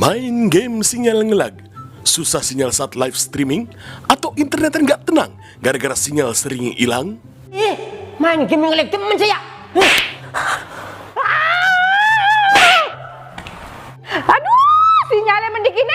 Main game sinyal ngelag, susah sinyal saat live streaming, atau internet nggak tenang gara-gara sinyal sering hilang? Main game ngelag temen saya. Aduh, sinyalnya mendikit.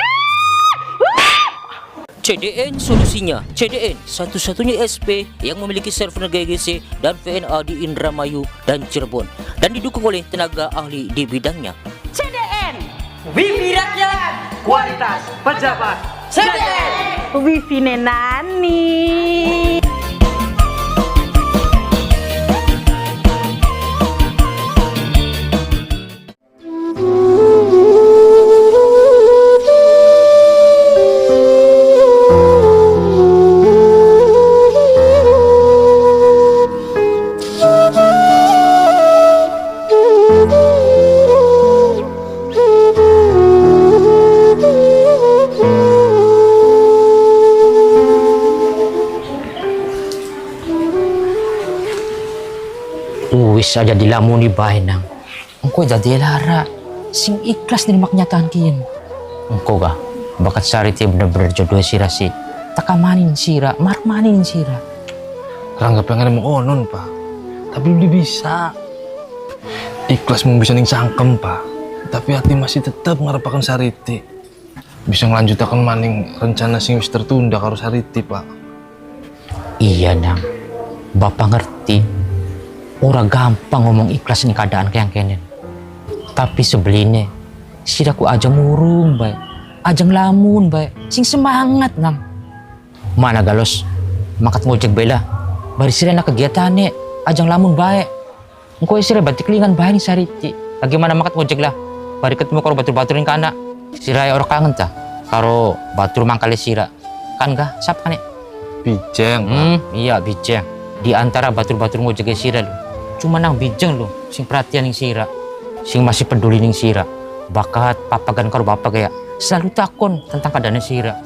CDN solusinya. CDN satu-satunya SP yang memiliki server GGC dan VNA di Indramayu dan Cirebon dan didukung oleh tenaga ahli di bidangnya. CDN, Wifi rakyat, kualitas pejabat. CDN, Wifi nenani. Wis aja dilamuni bae nang. Engko jadi lara sing ikhlas nerima kenyataan kian. Engko ga bakat sariti bener-bener jodoh sira sih. Takamanin sira, marmanin sira. Rangga pengen mau onon pak, tapi belum bisa. Ikhlas mau bisa ning sangkem pak, tapi hati masih tetap ngarepaken sariti. Bisa ngelanjutakan maning rencana sing wis tertunda karo sariti pak. Iya nang, bapak ngerti. Ora gampang ngomong ikhlas nih keadaan kayak kenen. Tapi sebeline siraku aja murung bae, aja ngelamun bae, sing semangat nang. Mana galos, makat ngojek bela, bari sirena kegiatannya, aja ngelamun bae. Engko sira batik lingan bae nih sariti. Bagaimana makat ngojek lah, bari ketemu karo batur-baturin kana. Sira ora kangen ta, karo batur mangkale sira. Kan gak, sap kan ya? Bijeng pak. Iya bijeng. Di antara batur-batur ngojek sira lho. Cuma nang bijeng lho, sing perhatian ning sira, sing masih peduli ning sira. Bakat papagan karo bapak kayak selalu takon tentang keadaan sira.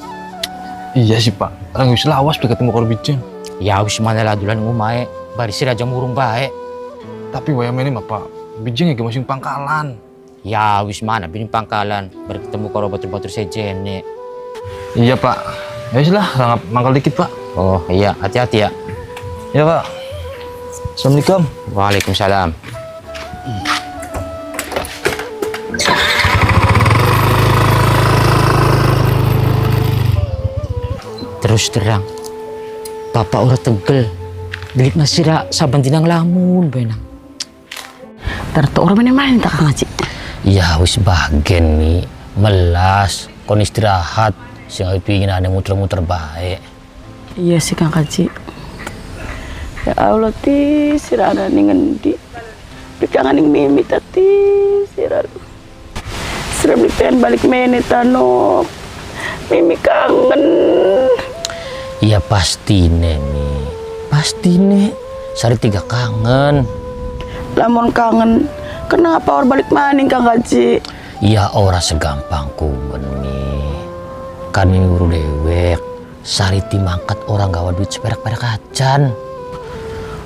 Iya sih pak, orang wis lawas udah ketemu karo bijeng. Ya wis mana lah dulan ngumae, bari sira aja murung bae. Tapi wayang ini mah pak, bijeng ya masih pangkalan. Ya wis mana bini pangkalan, bari ketemu karo batur-batur sejene. Iya pak, ya wis lah, rangga mangkal dikit pak. Oh iya, hati-hati ya. Iya pak. Assalamualaikum. Waalaikumsalam. Terus terang, bapak ora tegel. Delik nasira saban dina nglamun benang. Tertu orang mana main tak ngaji. Ya wis bagen nih, melas, kon istirahat, sing pingin ada muter-muter bae. Iya sih Kang Kaji. Ya Allah ti sirana ning ngendi. Pikangan ning mimi tati sirana. Serem pengen balik mene tanok. Mimi kangen. Iya pasti nih, pasti nih. Sari tiga kangen. Lamun kangen, kenapa orang balik maning Kang Kaji? Iya ora segampang kumen nih. Kan ini uru dewek. Sariti mangkat orang gawa duit seperak-perak acan.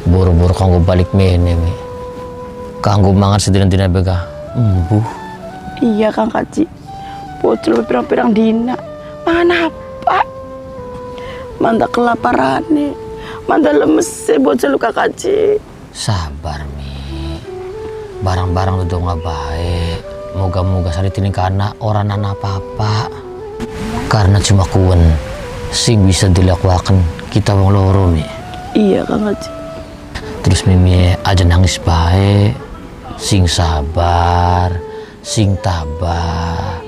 Buru-buru kanggo balik mene mi. Kanggo mangan sedina-dina bega. Embuh. Iya Kang Kaji. Bocil pirang-pirang dina. Mangan apa? Manda kelaparan nih. Manda lemes bocil Kang Kaji. Sabar mi. Barang-barang udah nggak baik. Moga-moga sariti kana orang nana apa-apa. Karena cuma kuwen sing bisa dilakukan kita wong loro mi. Iya Kang Kaji. Terus mimi aja nangis bae, sing sabar, sing tabah.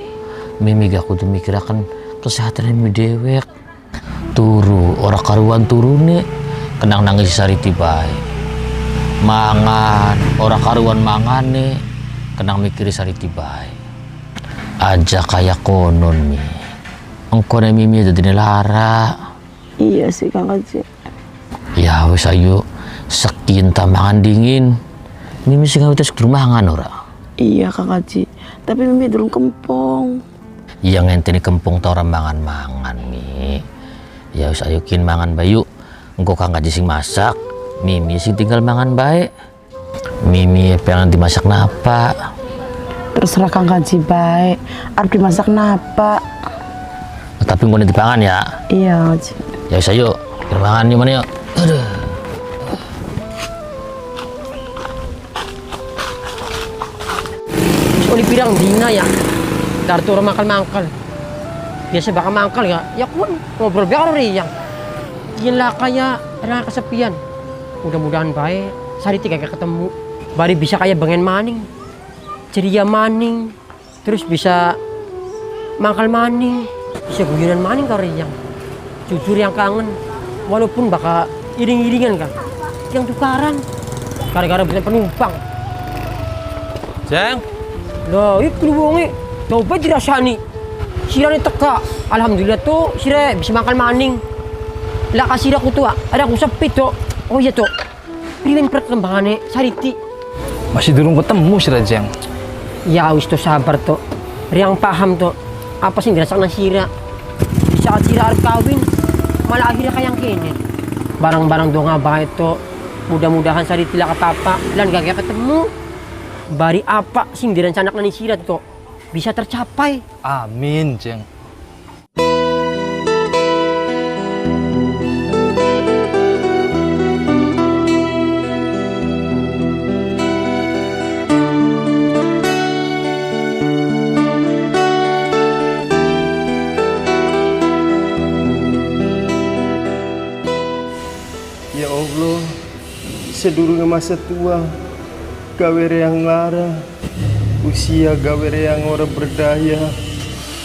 Mimi gak kudu mikirakan kesehatan mimi dewek. Turu, ora karuan turune, kenang nangis sariti bae. Mangan, ora karuan mangane, kenang mikiri sariti bae. Aja kayak konon mi. Engko mimi jadi lara. Iya sih Kang Kaji. Ya wis ayo. Sekian tamangan dingin, mimi sing ngawit seger mangan ora? Iya Kang Kaji, tapi mimi durung kempong. Yang ngenteni kempung ta ora mangan-mangan mi. Ya wis ayo kin mangan bae yuk. Engko Kang Kaji sing masak, mimi sing tinggal mangan bae. Mimi pengen dimasak napa? Terserah Kang Kaji baik. Arep dimasak napa? Tapi mau dipangan ya. Iya, Kaji. Ya bisa yuk. Kita makan gimana yuk. Aduh. Oli pirang dina ya. Kartu orang mangkal-mangkal. Biasa bakal mangkal ya. Ya kun ngobrol biar yang. Gila kayak orang kesepian. Mudah-mudahan baik. Sariti kagak ketemu. Bari bisa kayak Bengen maning. Ceria maning. Terus bisa mangkal maning. Bisa guyonan maning karo yang. Jujur yang kangen. Walaupun bakal iring-iringan kan. Yang tukaran. Gara-gara bisa penumpang. Jeng, Lah, itu wonge. Coba dirasani. Sirane teka. Alhamdulillah tuh sire bisa makan maning. Lah kasih aku tuh, ada aku sepi tuh. Oh iya tuh. Priwen perkembangannya Sariti. masih durung ketemu sih Jeng. Ya wis tuh sabar tuh. Riang paham tuh. Apa sih dirasakan Sira? Di saat Sira arep kawin, malah akhirnya kayak kene. Barang-barang dong abah itu. Mudah-mudahan Sariti lah apa-apa dan gak ketemu. Bari apa sing direncanakan Sira tuh bisa tercapai. Amin, Jeng. Ya Allah, sedurunge masa tua, gawe yang lara, usia gawe yang ora berdaya,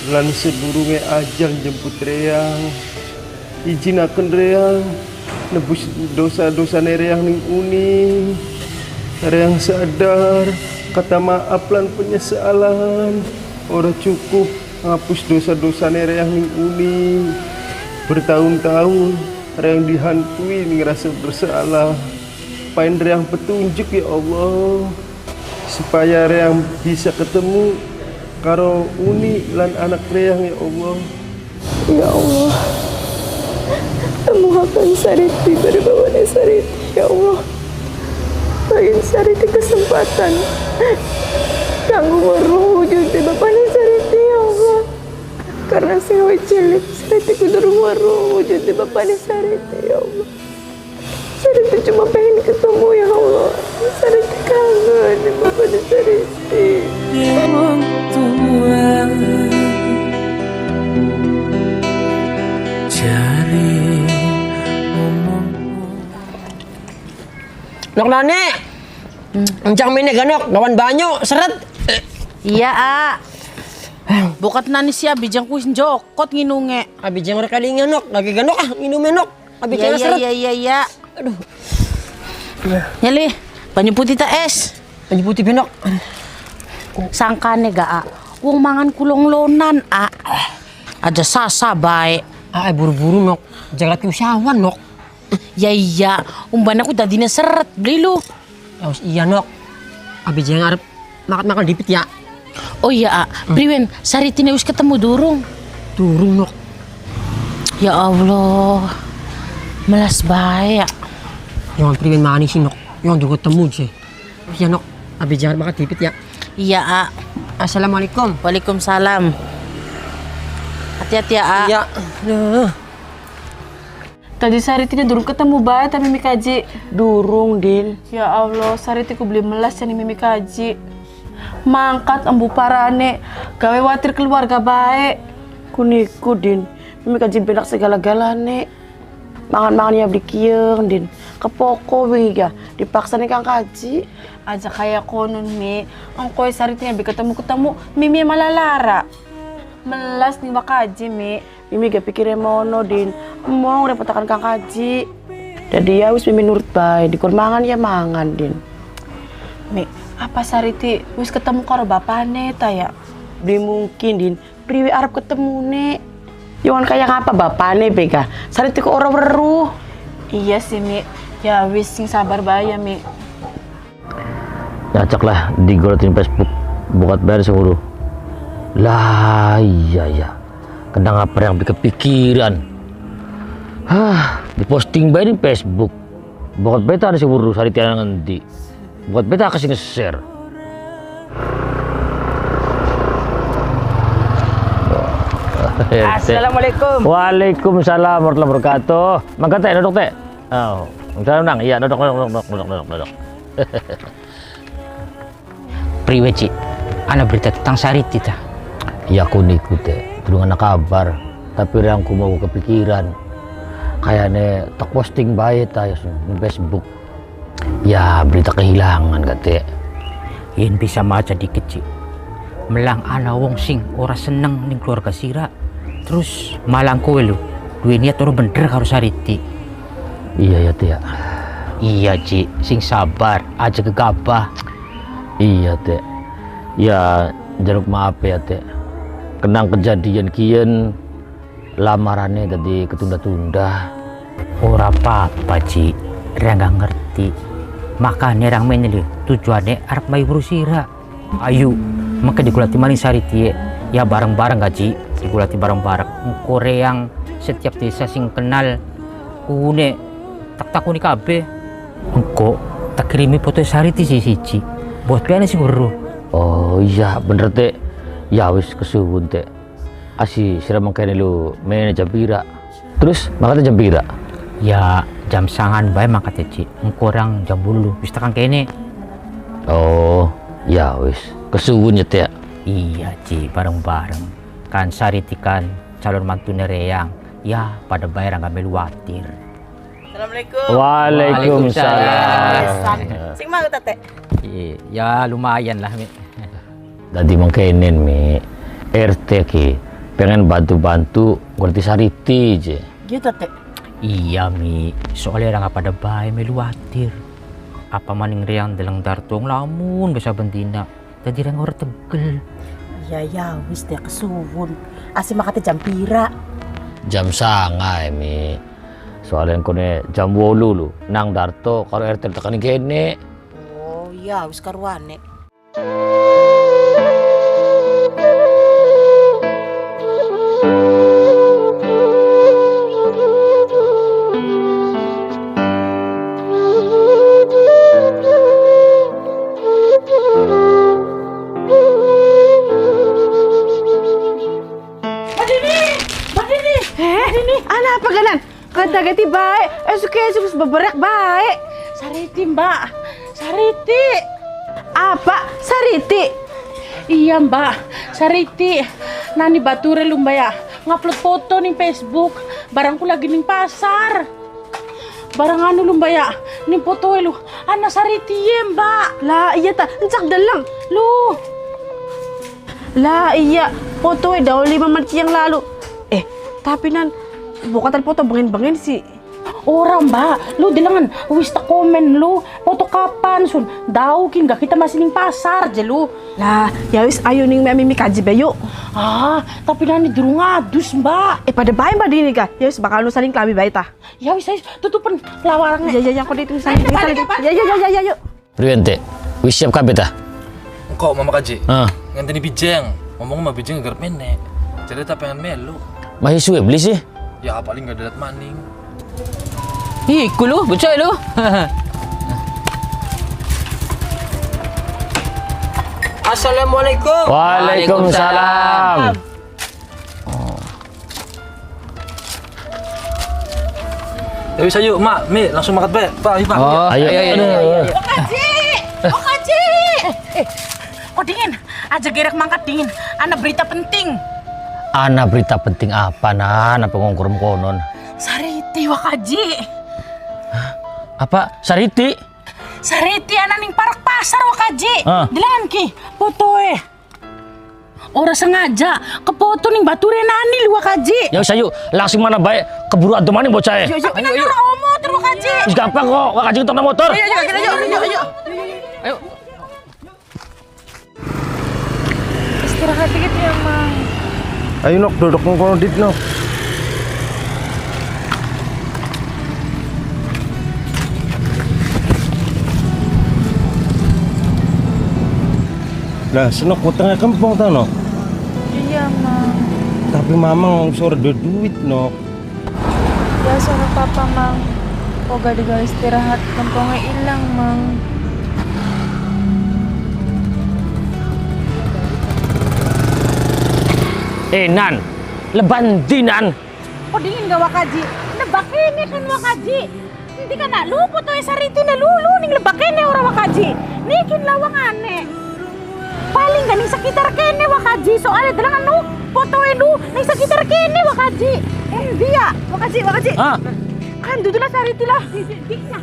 lan sedurunge ajal jemput reang, izinaken reang, nebus dosa-dosa reang ning uni, reang sadar, kata maaf lan penyesalan, ora cukup ngapus dosa-dosa reang ning uni, bertahun-tahun reang dihantui ngerasa bersalah. Pain reang petunjuk ya Allah supaya reang bisa ketemu karo uni lan anak reang ya Allah. Ya Allah, temukan Sariti dari bawahnya Sariti, ya Allah. Bagi Sariti kesempatan kanggo merwujud di bapaknya Sariti, ya Allah. Karena saya cilik, Sariti kudu merwujud di bapaknya Sariti, ya Allah. Sariti cuma pengen ketemu, ya Allah. Sariti kangen di bapaknya Sariti. Nok nane. Encang mene ganok, gawan banyo, seret. Iya, A. Bukat nani si Abijang kuis jokot nginunge. Abi jangan rekali nganok, lagi ganok minum enok. Abi jangan seret. Iya. Aduh, Nyali, banyu putih tak es. banyu putih benok. Sangkane ga, A. Wong mangan kulong lonan, A. Aja sasa bae. Buru-buru nok, jagat usahawan nok. Ya iya, umban aku tadi seret beli lu. Ya iya nok. Abi jangan arep makan dipit ya. Oh iya, A. Priwen, Sariti wis ketemu durung. Turun nok. Ya Allah. Melas bae, A. Yang priwen manis sih nok. Yang juga ketemu sih. Iya nok. Abi jangan makan dipit ya. Iya, A. Assalamualaikum. Waalaikumsalam. Hati-hati ya, A. Iya. Aduh. Tadi Sariti durung ketemu bae tapi Mimi Kaji. Durung, Din. Ya Allah, Sariti ku beli melas yang Mimi Kaji. Mangkat embu parane, gawe watir keluarga bae. Kuniku, Din. Mimi Kaji benak segala-galane. Mangan-mangan ya beli kieu, Din. Kepoko wingi ga dipaksa nih Kang Kaji. Aja kayak konon Mi. Angkoy Sariti yang ketemu-ketemu, Mimi malah lara. Melas nih Mbak Kaji, Mi. Mimi gak pikirnya mono, Din. Mau repot-repotkan Kang Kaji. Jadi ya wis Mimi nurut bae, dikurmangan ya mangan, Din. Mi, apa Sariti wis ketemu karo bapane ta ya? Beli mungkin, Din. Priwi arep ketemu nek. Jangan kayak ngapa bapane bega. Sariti kok ora weruh. Iya sih, Mi. Ya wis sing sabar bae ya, Mi. Nyacak lah digorotin Facebook. Bukat bayar seluruh. Lah iya. Kadang apa yang kepikiran. Diposting bae di Facebook. Bukat beta ada seluruh hari tiada ngendi. Bukat beta kasih nge-share. Assalamualaikum. Waalaikumsalam warahmatullahi wabarakatuh. Mangga teh, duduk teh. Oh, salam nang. Iya, duduk. Priwe, Ci? Ana berita tentang Sariti ta. Ya aku niku teh. Belum ada kabar. Tapi aku mau kepikiran. Kayaknya tak posting bae ta ya di Facebook. Ya berita kehilangan kate. Yen bisa maca dikit, Ci. Melang ana wong sing ora seneng ning keluarga Sira. Terus malang kowe lho. Duwe niat ora bener karo Sariti. Iya ya, Teh. Iya, Ci, sing sabar aja gegabah. Iya, Teh. Ya, jeruk maaf ya, Teh. Kenang kejadian kian lamarannya tadi ketunda-tunda. Ora apa-apa, Ci. Dia nggak ngerti. Makanya orang main ini tujuannya arep mayu Sira. Ayo, maka digulati maling Sariti ya bareng-bareng gak, Ci? Digulati bareng-bareng. Koreang setiap desa sing kenal kune tak takuni kabeh. Engko tak kirimi foto Sariti siji. Buat piane sing guru. Oh iya bener, Teh. Ya wis kesuwun, Teh. Asi sira mangkene lu main jam pira. Terus makanya jam pira? Ya jam sangan bae mangkat, Ci. Engko orang jam 10 wis tekan kene. Oh, ya wis. Kesuwun ya, Teh. Iya, Ci, bareng-bareng. Kan Sariti kan calon mantune Reyang. Ya pada bayar nggak melu watir. Assalamualaikum. Waalaikumsalam. Sing mau tete. Ya lumayan lah, Mi. Tadi mangkenen, Mi. RT ki pengen bantu-bantu ngerti Sariti je. Gitu tete. Iya, Mi. Soalnya orang pada bae melu watir. Apa maning Reyang delang dartong lamun bisa bentina. Tadi orang ora tegel. Ya wis teh kesuwun. Asi makate jam pira? Jam sangai, Mi. Soalnya kone jam 8 lu nang Darto karo RT tekan kene. Oh iya wis karuane. Ana apa ganan? Kata-kati baik. Esok beberak baik. Sariti, Mbak. Sariti. Apa? Sariti? Iya, Mbak. Sariti. Nani bature lu, Mbak ya. Ngupload foto nih Facebook. Barangku lagi ning pasar. Barang anu lu, Mbak ya. Ning foto lu. Ana Sariti ya, Mbak. Lah iya ta, encak dalang. Lu. Lah iya, foto daw 5 menit yang lalu. Tapi nan bukan foto bengin-bengin sih. Orang, Mbak, lu dilangan wis tak komen lu. Foto kapan sun? Daw king gak kita masih ning pasar je lu. Lah, ya wis ayo ning mimi kaji bayu. Tapi nani durung ngadus, Mbak. Pada bae Mbak dini ka. Ya wis bakal nu saling kelabi bae ta. Ya wis tutupan lawarangnya. Ya yang kode itu saling. Ya yuk. Priyen, Teh? Wis siap kabeh ta? Kok Mama Kaji? Heeh. Nganteni bijeng. Ngomong sama bijeng agar menek. Jadi tak pengen melu. Masih suwe beli sih? Ya paling gak dadat maning. Iku lu, bocah lu. Assalamualaikum. Waalaikumsalam. Ya bisa yuk, Mak. Mi, langsung makan bae. Pak, ayo, Pak. Oh, ayo. Kaji. Oh dingin. Aja gerek mangkat dingin. Ana berita penting. Ana berita penting apa, Nan? Apa ngongkrong konon? Sariti Wakaji. Apa? Sariti? Sariti ana ning parak pasar Wakaji. Dilangan ki fotoe. Ora sengaja kepoto ning bature nani lu Wakaji. Ya wis ayo, langsung mana bae keburu adu maning bocah. Tapi nani ora motor Wakaji. Wis gampang kok, Wakaji ngetokno motor. Ayo. Istirahat dikit ya, Mang. Ayo nok duduk ngkono dit nok. Lah senok utangnya kempong tau nok. Iya, Mang. Tapi mamang sore duit nok. Ya sama papa, Mang. Poga digawe istirahat, kempongnya hilang, Mang. Nan, lebandinan. O dingin ga wakaji? Nabakene kan wakaji. Hindi ka na lupo to sariti na lulu ning lebakene ora wakaji. Nikin lawangane. Paling ganing sakitar kene wakaji. Soalnya dalang anu foto elu ning sakitar kene wakaji. Hindi ya wakaji. Ah, Kan duduk lah sariti lah. Di na.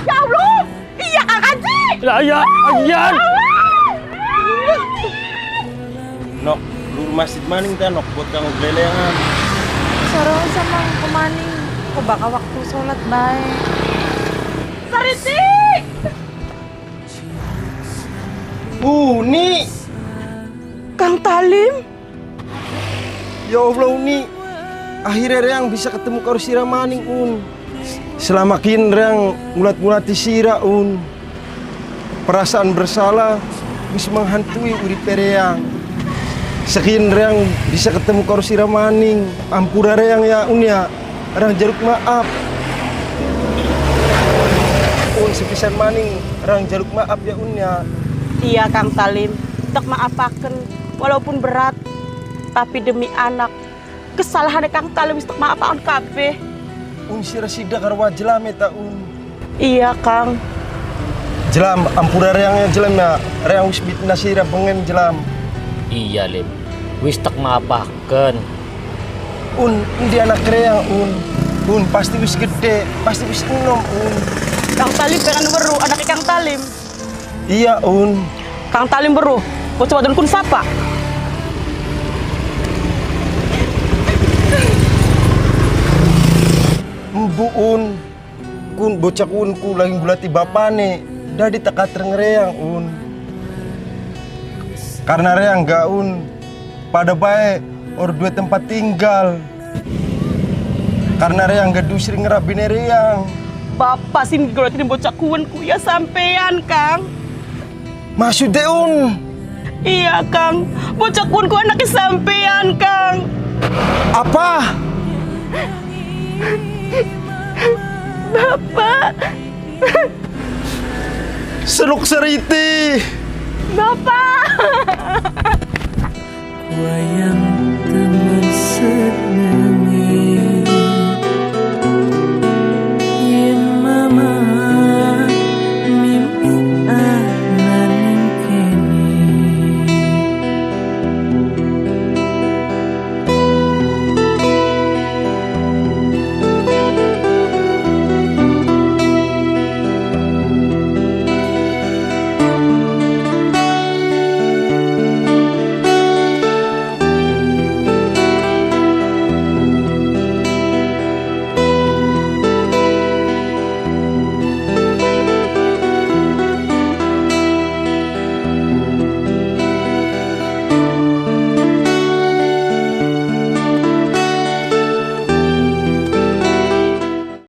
Ya Allah. Iya kakaji. ya, ayan. Nok, lur masjid maning ta nok buat kamu belelengan. Sarong sama kumaning. Ko baka waktu sholat baik. Sariti. Uni, Kang Talim. ya Allah Uni. Akhirnya Reang bisa ketemu karo Sira maning Un. Selama kin Reang mulat-mulati Sira Un. Perasaan bersalah bisa menghantui urip Reang. Sekian Reang bisa ketemu karo Sira maning. Ampura Reang ya Un ya. Reang jaluk maaf. Un sepisan maning Reang jaluk maaf ya Un ya. Iya Kang Talim, tak maafaken walaupun berat, tapi demi anak kesalahan Kang Talim tak maafakan kabeh. Un Sira sida karo jelam eta Un. Iya Kang. Jelam ampura Reang ya jelam ya. Reang wis bitna Sira pengen jelam. Iya, Lim. Wis tak maafkan. Un di anak Reang Un pasti wis gede, pasti wis enom Un. Kang Talim pengen beru anak Kang Talim. Iya Un. Kang Talim beru, mau coba kun sapa? Mbu kun bocah ku lagi gulati bapane, dah ditakatreng Reang Un. Karena Reang gak Un, pada baik or dua tempat tinggal. Karena Reang gak dusri ngerabine Reang. Bapak sini gulatin bocah ku ya sampean Kang. Maksudnya Un, Iya Kang, bocah ku anaknya sampean Kang. apa? Bapak, Seluk seriti. Bapak. Wayang teman sedih